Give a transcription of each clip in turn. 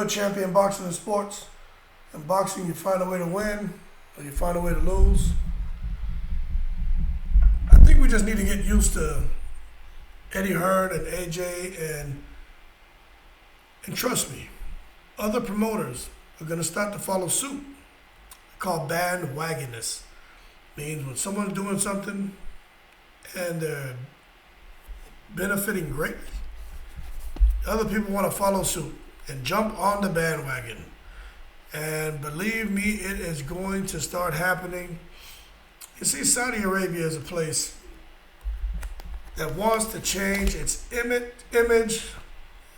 champion boxing in sports. In boxing, you find a way to win or you find a way to lose. I think we just need to get used to Eddie Hearn and AJ and trust me, other promoters are going to start to follow suit. Called bandwagonness. Means when someone's doing something and they're benefiting greatly, other people want to follow suit and jump on the bandwagon. And believe me, it is going to start happening. You see, Saudi Arabia is a place that wants to change its image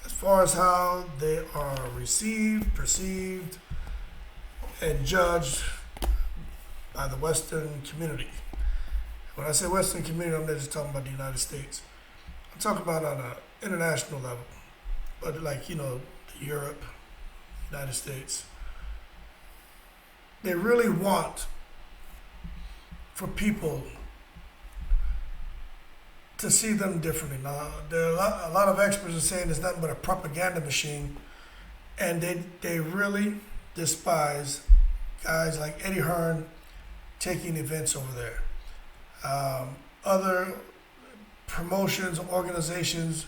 as far as how they are received, perceived, and judged by the Western community. When I say Western community, I'm not just talking about the United States. I'm talking about on an international level, but like, Europe, United States. They really want for people to see them differently. Now, there are a lot of experts are saying it's nothing but a propaganda machine, and they really despise guys like Eddie Hearn taking events over there. Other promotions, organizations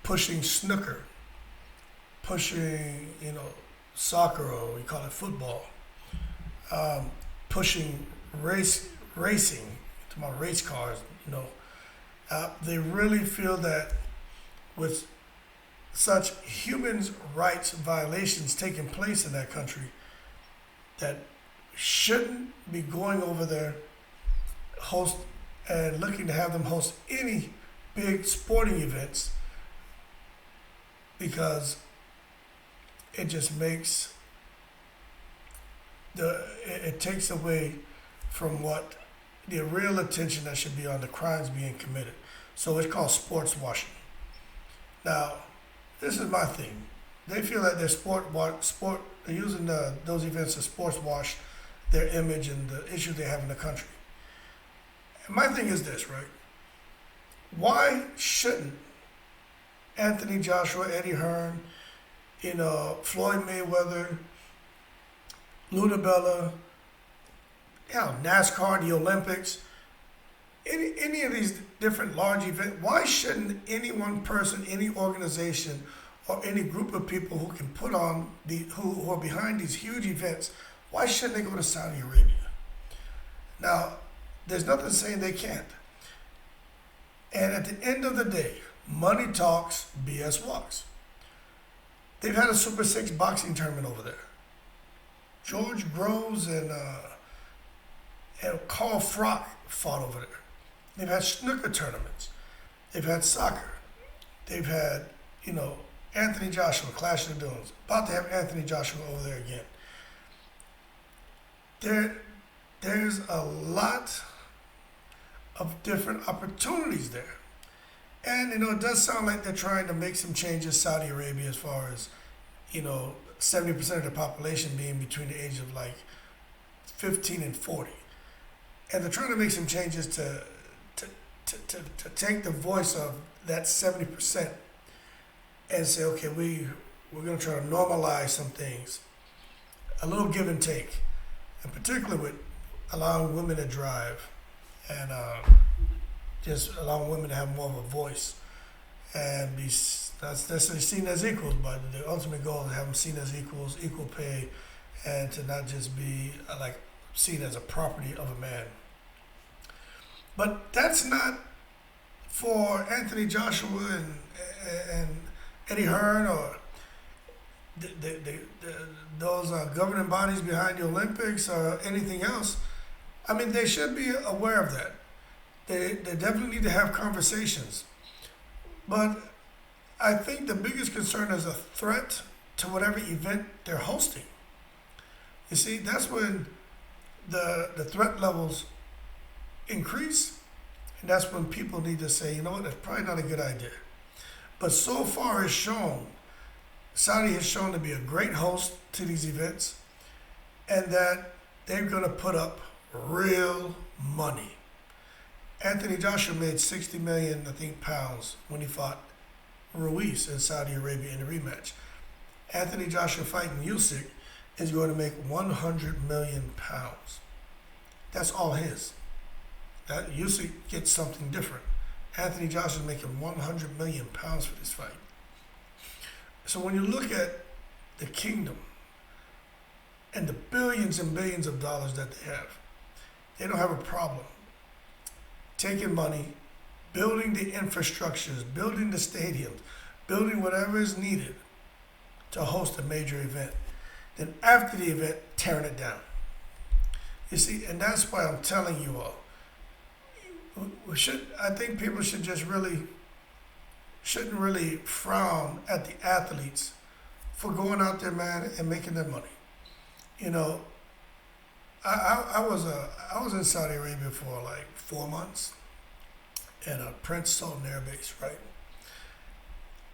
pushing snooker, pushing, soccer, or we call it football, pushing racing, to my race cars, they really feel that with such human rights violations taking place in that country, that shouldn't be going over there host and looking to have them host any big sporting events, because it just makes it takes away from what the real attention that should be on the crimes being committed. So it's called sports washing. Now, this is my thing. They feel that they're they're using those events to sports wash their image and the issues they have in the country. And my thing is this, right? Why shouldn't Anthony Joshua, Eddie Hearn, Floyd Mayweather, Luna Bella, NASCAR, the Olympics, any of these different large events, why shouldn't any one person, any organization, or any group of people who can put on who are behind these huge events, why shouldn't they go to Saudi Arabia? Now, there's nothing saying they can't. And at the end of the day, money talks, BS walks. They've had a Super 6 boxing tournament over there. George Groves and Carl Frock fought over there. They've had snooker tournaments. They've had soccer. They've had, Anthony Joshua, Clash of the Dunes. About to have Anthony Joshua over there again. There's a lot of different opportunities there. And, it does sound like they're trying to make some changes, Saudi Arabia, as far as, 70% of the population being between the age of 15 and 40. And they're trying to make some changes to take the voice of that 70% and say, okay, we're going to try to normalize some things, a little give and take, and particularly with allowing women to drive and just allowing women to have more of a voice and be not necessarily seen as equals, but the ultimate goal is to have them seen as equals, equal pay, and to not just be seen as a property of a man. But that's not for Anthony Joshua and Eddie Hearn or those governing bodies behind the Olympics or anything else. I mean, they should be aware of that. They definitely need to have conversations. But I think the biggest concern is a threat to whatever event they're hosting. You see, that's when the threat levels increase, and that's when people need to say, that's probably not a good idea. But so far it's shown, Saudi has shown to be a great host to these events, and that they're going to put up real money. Anthony Joshua made 60 million, I think, pounds when he fought Ruiz in Saudi Arabia in a rematch. Anthony Joshua fighting Usyk is going to make 100 million pounds. That's all his. That Usyk gets something different. Anthony Joshua is making 100 million pounds for this fight. So when you look at the kingdom and the billions and billions of dollars that they don't have a problem taking money, building the infrastructures, building the stadiums, building whatever is needed to host a major event. Then after the event, tearing it down. You see, and that's why I'm telling you all, I think people should just shouldn't really frown at the athletes for going out there, man, and making their money. You know, I was in Saudi Arabia for like 4 months at a Prince Sultan Air Base, right?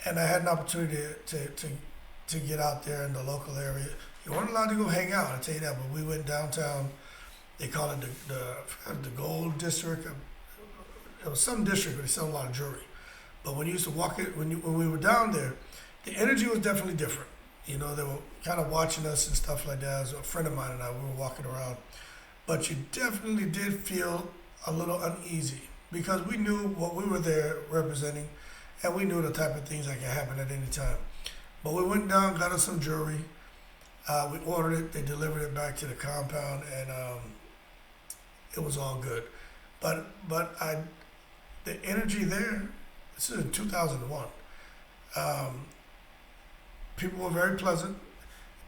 And I had an opportunity to get out there in the local area. You weren't allowed to go hang out, I'll tell you that, but we went downtown. They call it the Gold District. It was some district where they sell a lot of jewelry. But when you used to walk it, when we were down there, the energy was definitely different. You know, they were kind of watching us and stuff like that. As a friend of mine and I, we were walking around. But you definitely did feel a little uneasy because we knew what we were there representing, and we knew the type of things that could happen at any time. But we went down, got us some jewelry. We ordered it. They delivered it back to the compound, and it was all good. But the energy there. This is in 2001. People were very pleasant.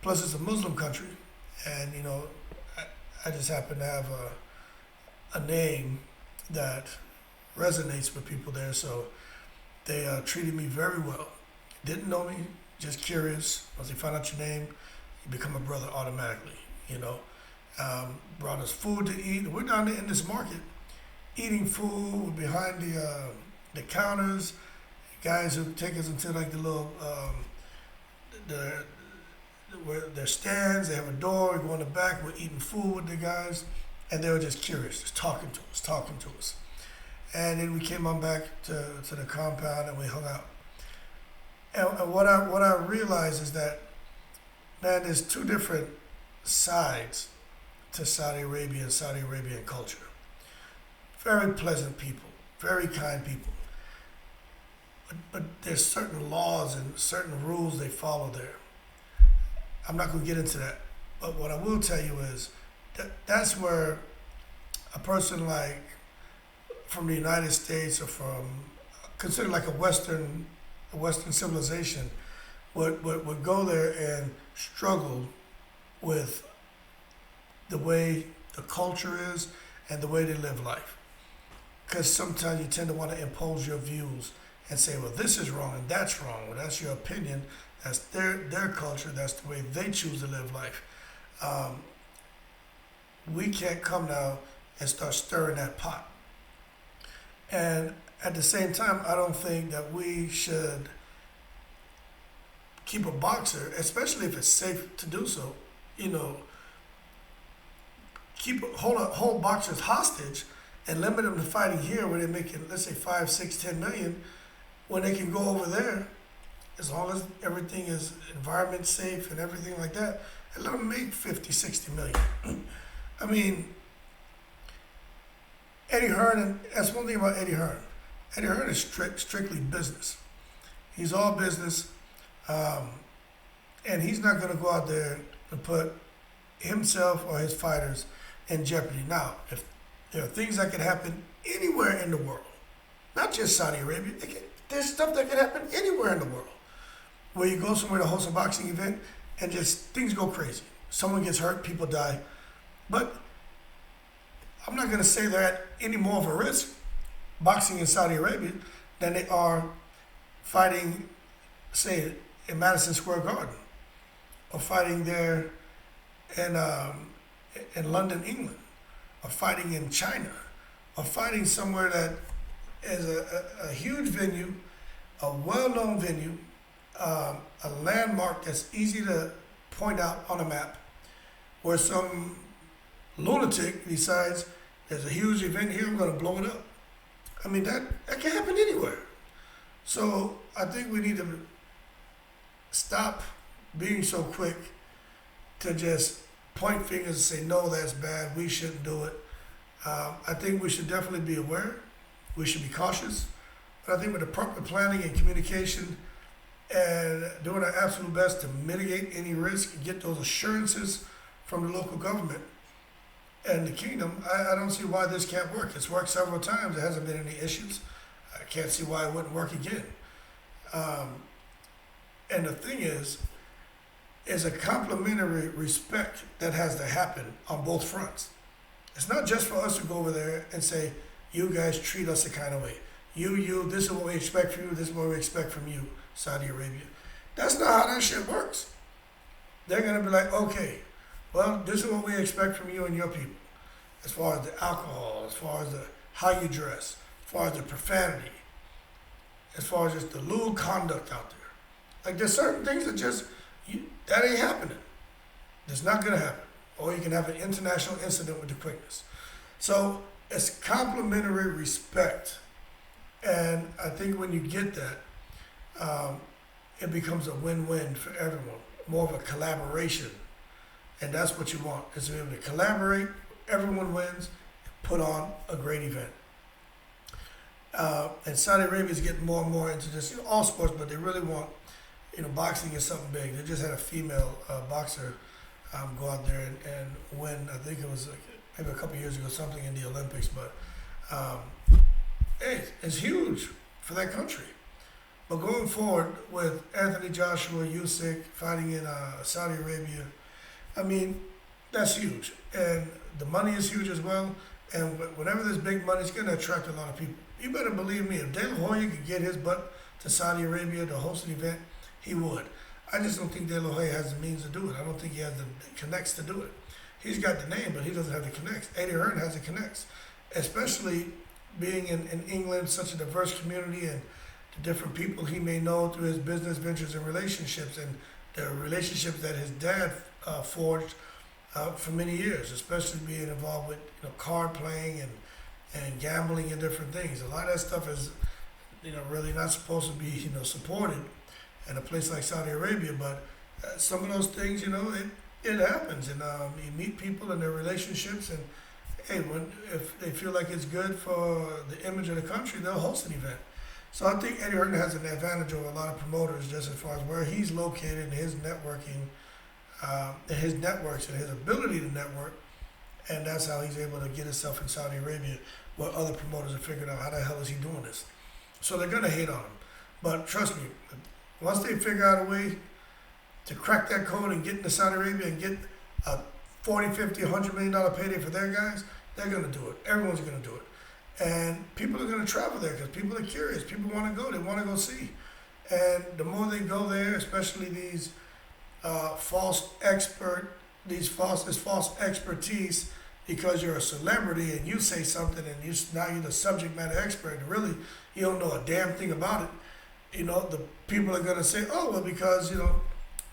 Plus, it's a Muslim country, and you know, I just happen to have a name that resonates with people there, so they treated me very well. Didn't know me, just curious. Once they find out your name, you become a brother automatically. You know, brought us food to eat. We're down there in this market, eating food behind the counters, guys who take us into like the little where their stands. They have a door. We go in the back. We're eating food with the guys, and they were just curious, just talking to us. And then we came on back to the compound and we hung out. And what I realized is that, man, there's two different sides to Saudi Arabia and Saudi Arabian culture. Very pleasant people, very kind people. But there's certain laws and certain rules they follow there. I'm not going to get into that. But what I will tell you is that's where a person like from the United States or from considered like a Western civilization would go there and struggle with the way the culture is and the way they live life. Because sometimes you tend to want to impose your views and say, well, this is wrong and that's wrong. Well, that's your opinion. That's their culture. That's the way they choose to live life. We can't come now and start stirring that pot. And at the same time, I don't think that we should keep a boxer, especially if it's safe to do so, you know, hold boxers hostage and limit them to fighting here where they're making, let's say, 5, 6, 10 million, when they can go over there, as long as everything is environment safe and everything like that, and let them make 50, 60 million. I mean, Eddie Hearn, and that's one thing about Eddie Hearn. Eddie Hearn is strictly business. He's all business, and he's not going to go out there and put himself or his fighters in jeopardy. Now, if there are things that can happen anywhere in the world, not just Saudi Arabia, there's stuff that can happen anywhere in the world, where you go somewhere to host a boxing event and just things go crazy. Someone gets hurt, people die. But I'm not going to say they're at any more of a risk boxing in Saudi Arabia than they are fighting, say, in Madison Square Garden, or fighting there in London, England, or fighting in China, or fighting somewhere that is a huge venue, a well-known venue, a landmark that's easy to point out on a map, where some lunatic decides there's a huge event here, I'm going to blow it up. I mean, that can happen anywhere. So I think we need to stop being so quick to just point fingers and say, no, that's bad, we shouldn't do it. I think we should definitely be aware. We should be cautious. But I think with the proper planning and communication and doing our absolute best to mitigate any risk and get those assurances from the local government and the kingdom, I don't see why this can't work. It's worked several times. There hasn't been any issues. I can't see why it wouldn't work again. And the thing is a complementary respect that has to happen on both fronts. It's not just for us to go over there and say, you guys treat us a kind of way. This is what we expect from you, this is what we expect from you, Saudi Arabia. That's not how that shit works. They're gonna be like, okay, well, this is what we expect from you and your people. As far as the alcohol, as far as how you dress, as far as the profanity, as far as just the lewd conduct out there. Like there's certain things that that ain't happening. It's not gonna happen. Or you can have an international incident with the quickness. So it's complementary respect. And I think when you get that, it becomes a win-win for everyone, more of a collaboration. And that's what you want, is to be able to collaborate, everyone wins, put on a great event. And Saudi Arabia is getting more and more into just all sports, but they really want, boxing is something big. They just had a female boxer go out there and win. I think it was maybe a couple years ago, something in the Olympics. But it's huge for that country. But going forward with Anthony Joshua, Usyk fighting in Saudi Arabia, I mean, that's huge. And the money is huge as well. And whenever there's big money, it's going to attract a lot of people. You better believe me, if De La Hoya could get his butt to Saudi Arabia to host an event, he would. I just don't think De La Hoya has the means to do it. I don't think he has the connects to do it. He's got the name, but he doesn't have the connects. Eddie Hearn has the connects, especially being in England, such a diverse community, and the different people he may know through his business ventures and relationships, and the relationships that his dad forged for many years, especially being involved with card playing and gambling and different things. A lot of that stuff is really not supposed to be supported in a place like Saudi Arabia, but some of those things it happens, and you meet people and their relationships, and hey, if they feel like it's good for the image of the country, they'll host an event. So I think Eddie Hearn has an advantage over a lot of promoters just as far as where he's located and his networking, and his networks and his ability to network, and that's how he's able to get himself in Saudi Arabia, where other promoters have figured out how the hell is he doing this. So they're gonna hate on him, but trust me, once they figure out a way to crack that code and get into Saudi Arabia and get a 40, 50, $100 million payday for their guys, they're gonna do it. Everyone's gonna do it. And people are gonna travel there because people are curious. People wanna go, they wanna go see. And the more they go there, especially these false expertise, because you're a celebrity and you say something and now you're the subject matter expert and really you don't know a damn thing about it. The people are gonna say, oh well, because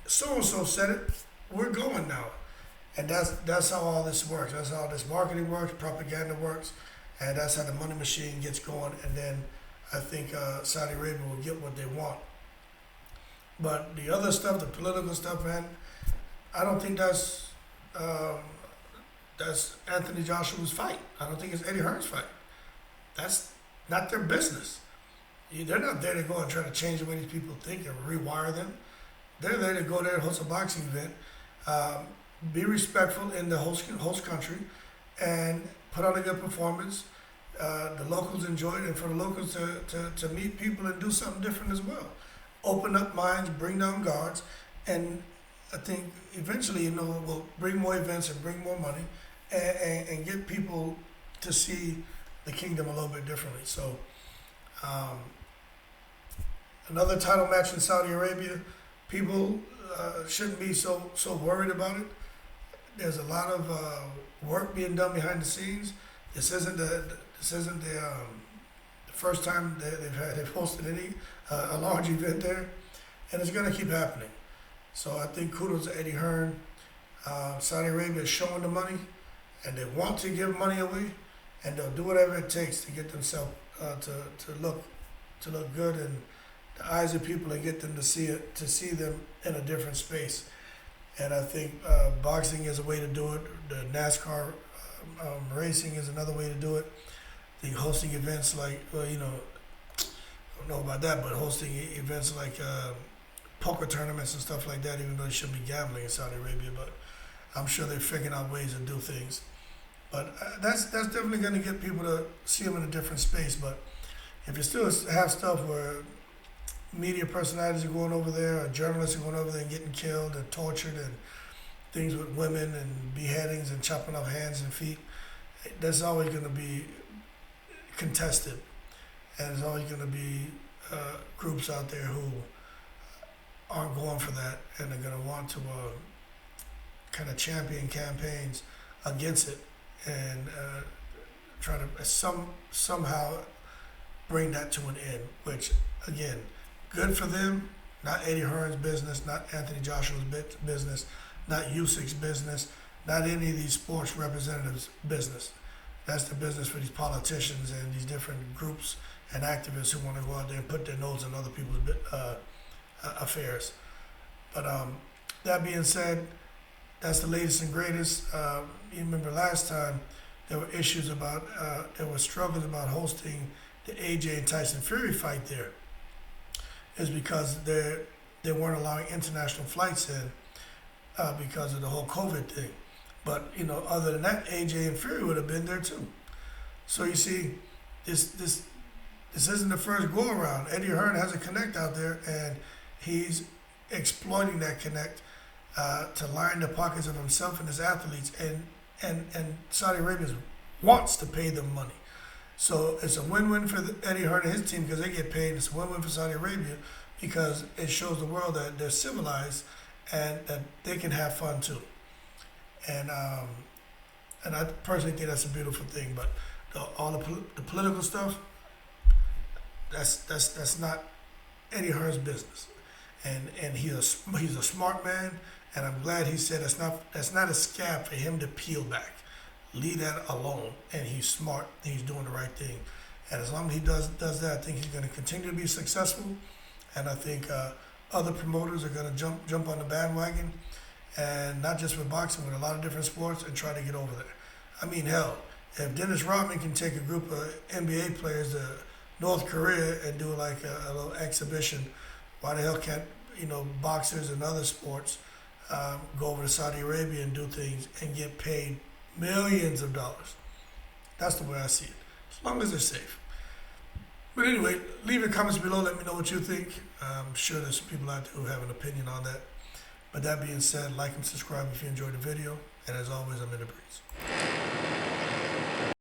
so-and-so said it, we're going now. And that's how all this works. That's how this marketing works, propaganda works, and that's how the money machine gets going. And then I think Saudi Arabia will get what they want. But the other stuff, the political stuff, man, I don't think that's Anthony Joshua's fight. I don't think it's Eddie Hearn's fight. That's not their business. They're not there to go and try to change the way these people think and rewire them. They're there to go there and host a boxing event, be respectful in the host country, and put on a good performance. The locals enjoy it, and for the locals to meet people and do something different as well. Open up minds, bring down guards, and I think eventually, we'll bring more events and bring more money and get people to see the kingdom a little bit differently. So, another title match in Saudi Arabia, people shouldn't be so worried about it. There's a lot of work being done behind the scenes. This isn't the first time they've hosted a large event there, and it's going to keep happening. So I think kudos to Eddie Hearn. Saudi Arabia is showing the money, and they want to give money away, and they'll do whatever it takes to get themselves to look good the eyes of people and get them to see them in a different space. And I think boxing is a way to do it. The NASCAR racing is another way to do it. I think hosting events like, I don't know about that, but hosting events like poker tournaments and stuff like that, even though they shouldn't be gambling in Saudi Arabia, but I'm sure they're figuring out ways to do things. But that's definitely going to get people to see them in a different space. But if you still have stuff where media personalities are going over there, or journalists are going over there and getting killed and tortured, and things with women and beheadings and chopping off hands and feet, that's always going to be contested. And there's always going to be groups out there who aren't going for that, and are going to want to kind of champion campaigns against it, and try to somehow bring that to an end. Which, again, good for them. Not Eddie Hearn's business, not Anthony Joshua's business, not Usyk's business, not any of these sports representatives' business. That's the business for these politicians and these different groups and activists who want to go out there and put their nose in other people's affairs. But that being said, that's the latest and greatest. You remember last time there were issues about, there were struggles about hosting the AJ and Tyson Fury fight there. Is because they weren't allowing international flights in because of the whole COVID thing. But other than that, AJ and Fury would have been there too. So you see, this isn't the first go around. Eddie Hearn has a connect out there, and he's exploiting that connect to line the pockets of himself and his athletes, and Saudi Arabia wants to pay them money. So it's a win-win for Eddie Hearn and his team because they get paid. It's a win-win for Saudi Arabia because it shows the world that they're civilized and that they can have fun too. And I personally think that's a beautiful thing. But all the political stuff, that's not Eddie Hearn's business. And he's a smart man, and I'm glad he said that's not a scab for him to peel back. Leave that alone, and he's smart, and he's doing the right thing. And as long as he does that, I think he's going to continue to be successful. And I think other promoters are going to jump on the bandwagon, and not just with boxing, with a lot of different sports, and try to get over there. I mean, hell, if Dennis Rodman can take a group of NBA players to North Korea and do like a little exhibition, why the hell can't boxers and other sports go over to Saudi Arabia and do things and get paid millions of dollars? That's the way I see it, as long as they're safe. But anyway, leave your comments below. Let me know what you think. I'm sure there's some people out there who have an opinion on that. But that being said, like and subscribe if you enjoyed the video. And as always, I'm in the breeze.